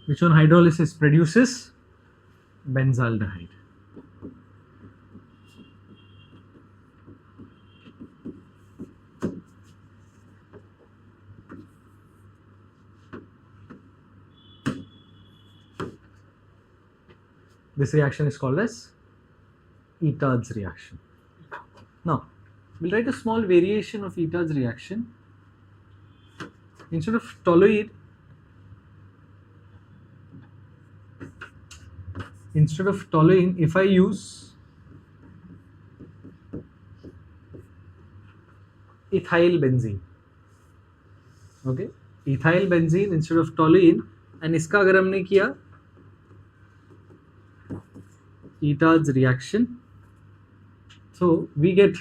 which on hydrolysis produces benzaldehyde. This reaction is called as Itard's reaction. Now, we'll write a small variation of Itard's reaction. Instead of toluene, if I use ethyl benzene, okay, ethyl benzene instead of toluene, and इसका अगर हमने किया Itard's reaction, so we get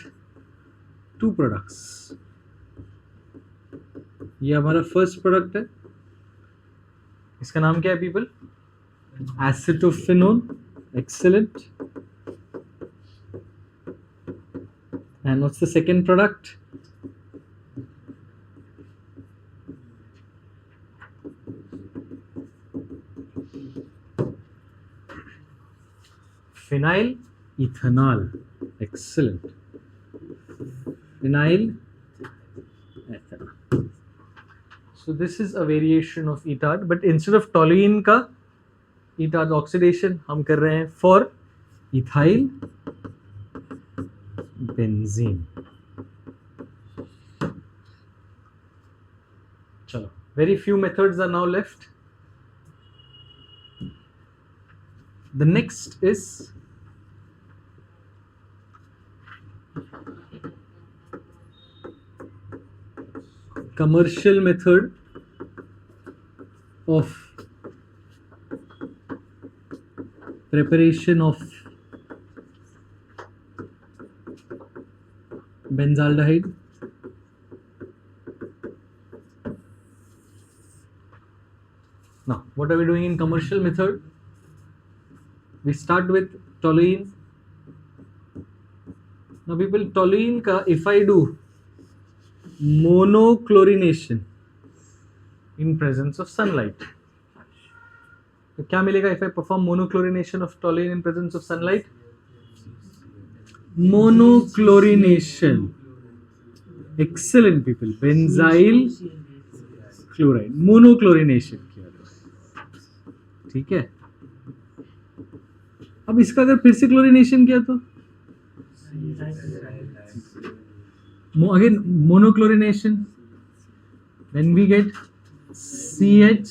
2 products. ये हमारा first product है, इसका नाम क्या है people? Acetophenone. Excellent. And what's the second product? Phenyl ethanol. Excellent. Phenyl ethanol. So this is a variation of Itard, but instead of toluene का Itard oxidation हम कर रहे हैं for ethyl benzene. चलो, very few methods are now left. The next is commercial method of preparation of benzaldehyde. Now, what are we doing in commercial method? We start with toluene. Now people, toluene का if I do monochlorination in presence of sunlight, तो क्या मिलेगा if I perform monochlorination of toluene in presence of sunlight? Monochlorination. Excellent people. Benzyl chloride monochlorination किया था. ठीक है. अब इसका अगर फिर से क्लोरिनेशन किया तो again monochlorination, then we get CH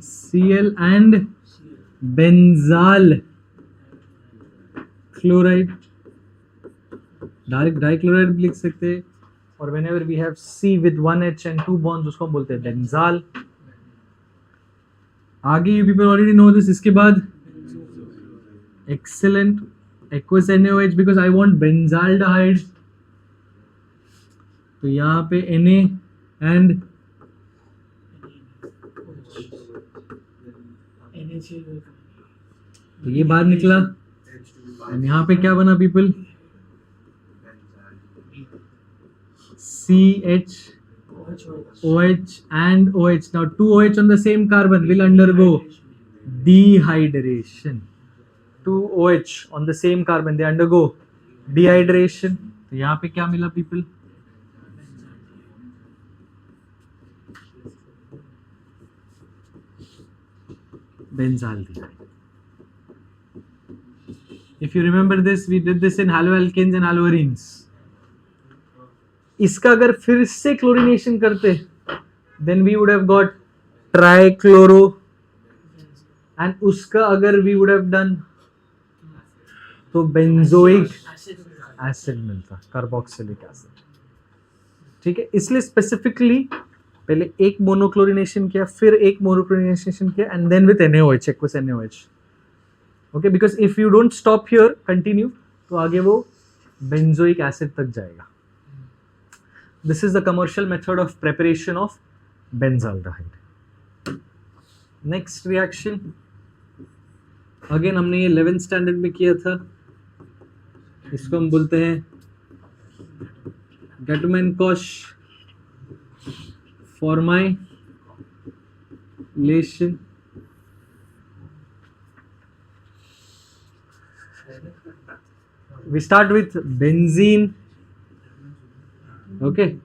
Cl and benzal chloride. Direct dichloride भी लिख सकते हैं. और whenever we have C with 1H and 2 bonds उसको हम बोलते हैं बेंजाल. आगे you people already know this. इसके बाद excellent aqueous NaOH because I want benzaldehyde. तो यहाँ पे Na and तो ये बाहर निकला. एंड यहाँ पे क्या बना people? CH OH and OH. Now 2 OH on the same carbon will undergo dehydration. 2 OH on the same carbon they undergo dehydration. तो यहाँ पे क्या मिला people? benzaldehyde. If you remember this, we did this in haloalkanes and haloarenes. इसका अगर फिर से chlorination करते then we would have got trichloro and उसका अगर we would have done तो benzoic acid मिलता, carboxylic acid. ठीक है. इसलिए स्पेसिफिकली पहले एक मोनोक्लोरिनेशन किया, फिर एक मोनोक्लोरिनेशन किया and then with NaOH, aqueous NaOH. Okay, because if you don't stop here, continue, तो आगे वो बेंजोइक एसिड तक जाएगा. This is the commercial method of preparation of benzaldehyde. Next reaction again हमने ये 11th स्टैंडर्ड में किया था. इसको हम बोलते हैं Gatman-Koch formylation. We start with benzene. Okay,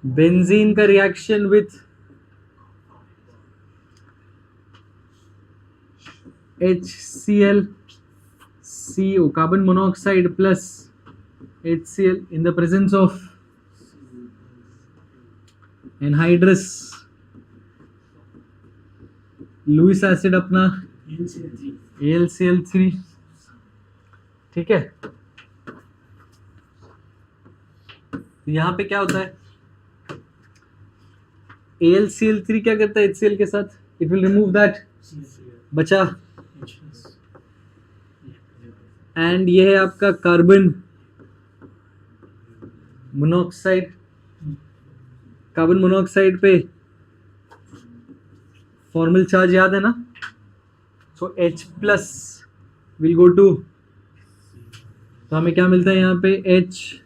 benzene का reaction with HCl CO, carbon monoxide plus HCl in the presence of anhydrous Lewis acid अपना AlCl3. ठीक है. यहाँ पे क्या होता है? AlCl3 क्या करता है HCl के साथ? इट विल रिमूव दैट, बचा. एंड ये है आपका कार्बन मोनोऑक्साइड. कार्बन मोनोऑक्साइड पे फॉर्मल चार्ज याद है ना? So H plus will go to, तो हमें क्या मिलता है यहाँ पे? HC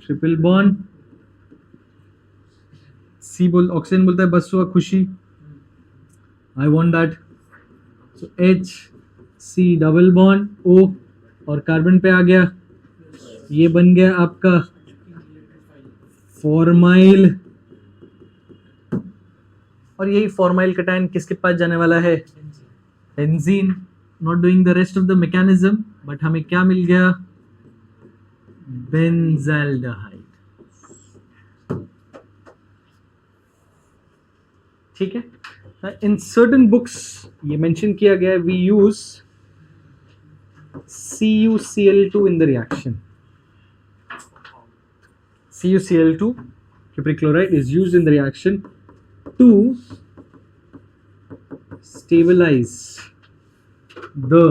triple bond. C बोल, ऑक्सीजन बोलता है बस हुआ खुशी, I want that. So HC double bond O और कार्बन पे आ गया, ये बन गया आपका फॉर्माइल. और यही फॉर्माइल कटायन किसके पास जाने वाला है? Benzene. Not doing the rest of the mechanism, but हमें क्या मिल गया? बेंजाल्डेहाइड. ठीक है. इन सर्टेन बुक्स ये मेंशन किया गया है, we use CuCl2 in the reaction. CuCl2 cupric chloride is used in the reaction to stabilize the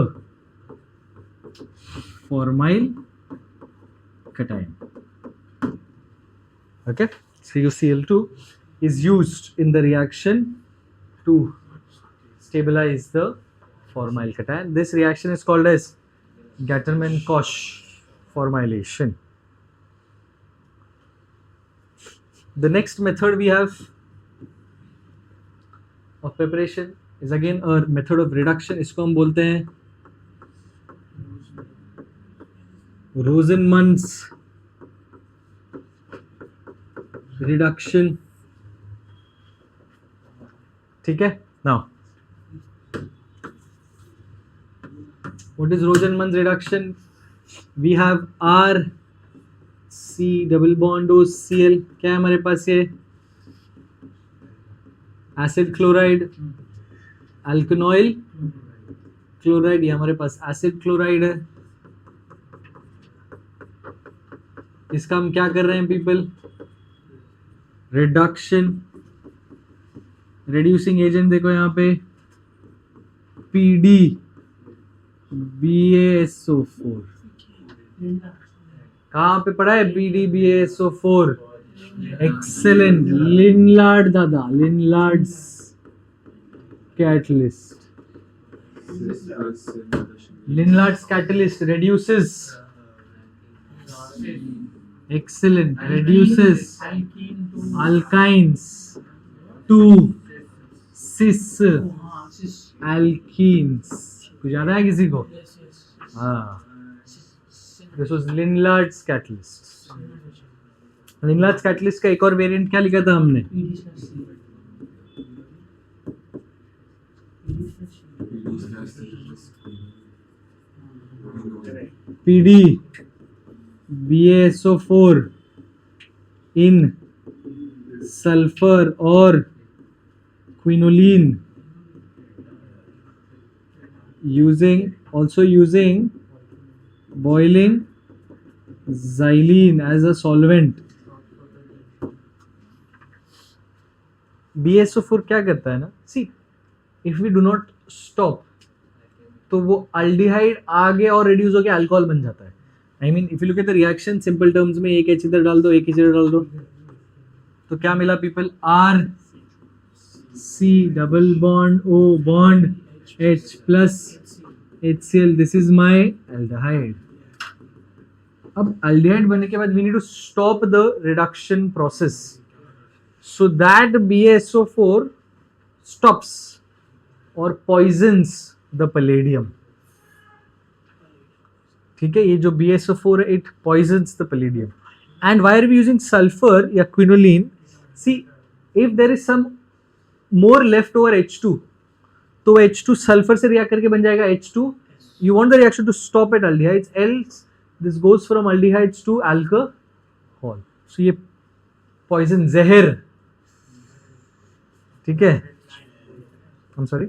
formyl cation. Okay, CuCl2 is used in the reaction to stabilize the formyl cation. This reaction is called as Gatman-Koch formylation. The next method we have of preparation is again a method of reduction. इसको हम बोलते हैं Rosenmann's reduction. ठीक है. Now, what is Rosenmann's reduction? We have R C double bond O Cl. क्या है हमारे पास ये? Acid chloride, alkanoyl chloride. ये हमारे पास एसिड क्लोराइड है. इसका हम क्या कर रहे हैं पीपल? रिडक्शन. रिड्यूसिंग एजेंट देखो यहाँ पे PD BaSO4. कहाँ पे पढ़ा है PD BaSO4? एक्सेलेंट. लिनलार्ड दादा, Lindlar's catalyst. Lindlar's catalyst reduces. Excellent. Reduces alkynes to cis alkenes. कुछ याद है किसी को? हाँ. This was Linlard's catalyst. Linlard's catalyst का एक और वेरिएंट क्या लिखा था हमने? PD BaSO4 in sulfur or quinoline using boiling xylene as a solvent. BaSO4 क्या करता है ना? See, if we do not stop, तो वो अल्डिहाइड आगे और रिड्यूस होकर अल्कोहल बन जाता है. I mean, if you look at the reaction, simple terms में एक H इधर डाल दो, एक H इधर डाल दो, तो क्या मिला people? R C double bond O bond H plus HCl. This is my aldehyde. अब aldehyde बनने के बाद we need to stop the reduction process. So that BaSO4 stops or poisons the palladium. ठीक है. ये जो BaSO4 है, it poisons the palladium. And why are we using sulfur या quinoline? See, if there is some more left over H2, तो H2 sulfur से react करके बन जाएगा H2. You want the reaction to stop at aldehydes, else this goes from aldehydes to alcohol. So ये poison, जहर. ठीक है. I'm sorry.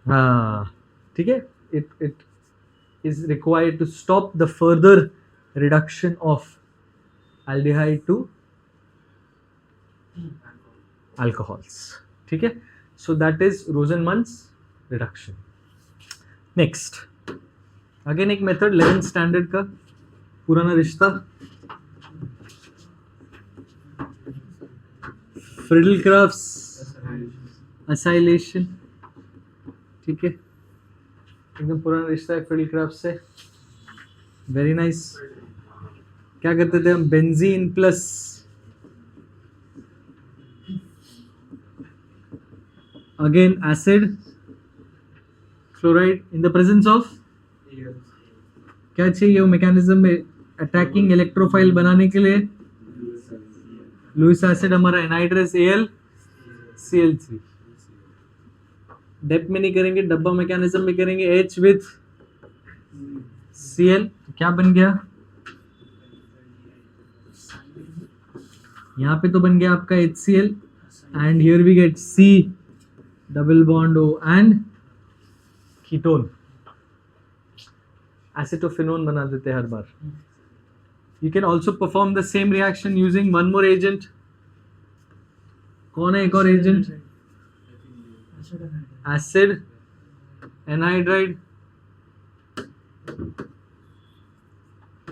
हाँ, ठीक है. It is required to stop the further reduction of aldehyde to alcohols. ठीक है. So that is Rosenmann's reduction. Next, again एक method 11th standard का पुराना रिश्ता, Friedel-Crafts acylation. ठीक है. एकदम पुराना रिश्ता है Friedel-Crafts से. Very nice. क्या करते थे हम? Benzene plus again acid chloride in the presence of क्या चाहिए वो मैकेनिज्म में? अटैकिंग इलेक्ट्रोफाइल बनाने के लिए लुईस एसिड हमारा एनहाइड्रस AlCl3. डेप में नहीं करेंगे, डब्बा मैकेनिज्म में करेंगे. H with Cl. तो क्या बन गया? यहाँ पे तो बन गया आपका HCl and here we get C double bond O and ketone. Acetophenone बना देते हैं हर बार. You can also perform the same reaction using one more agent. कौन है एक और agent? Acid anhydride.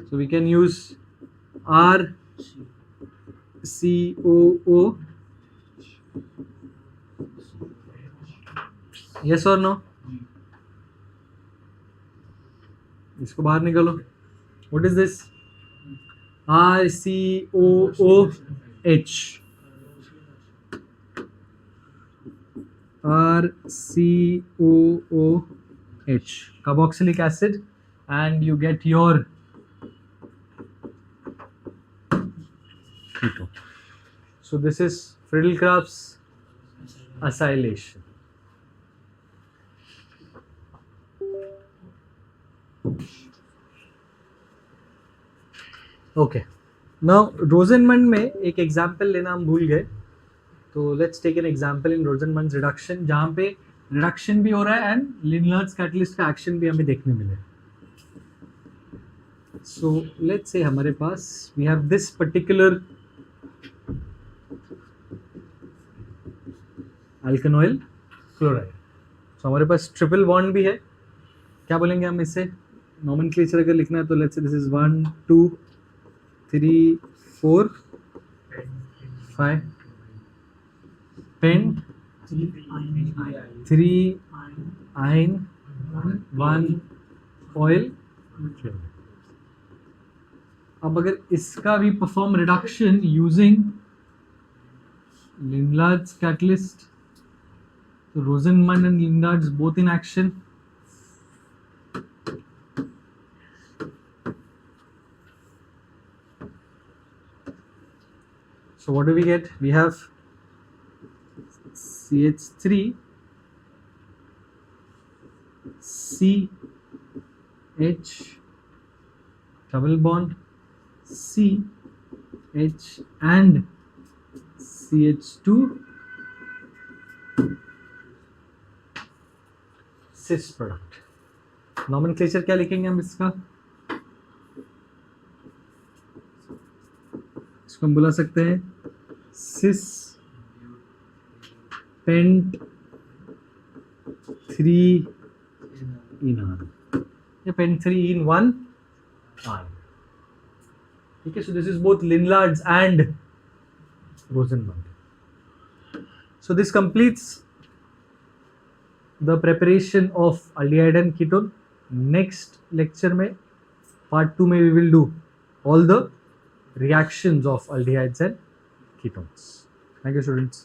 So we can use RCOO. Yes or no? इसको बाहर निकालो. What is this? RCOOH. RCOOH, carboxylic acid, and you get your ketone. So this is Friedel-Crafts acylation. Okay, now Rosenmund में एक example लेना हम भूल गए, तो let's take an example in Rosenmund reduction, जहाँ पे रिडक्शन भी हो रहा है एंड लिनलार्ड्स कैटलिस्ट का एक्शन भी हमें देखने मिले. सो लेट्स से हमारे पास we have this particular alkanoyl chloride. So हमारे पास ट्रिपल बॉन्ड भी है. क्या बोलेंगे हम इसे, नॉमेनक्लेचर अगर लिखना है तो let's say this is 1 2 3 4 5 pent 3 yne 1 oyl. अब अगर इसका भी perform reduction using Lindlar's catalyst, तो Rosenmund and Lindlar's both in action. So what do we get? We have CH3 CH double bond CH and CH2 cis product. Nomenclature क्या लिखेंगे हम इसका, इसको हम बुला सकते हैं सिस पेंट 3 इन आर या पेंट 3 इन 1 आर. ठीक है, so this is both Lindlar's and Rosenmund. So this completes the preparation of aldehyde and ketone. Next lecture में पार्ट 2 में we will do all the reactions of aldehydes and ketones. Thank you, students.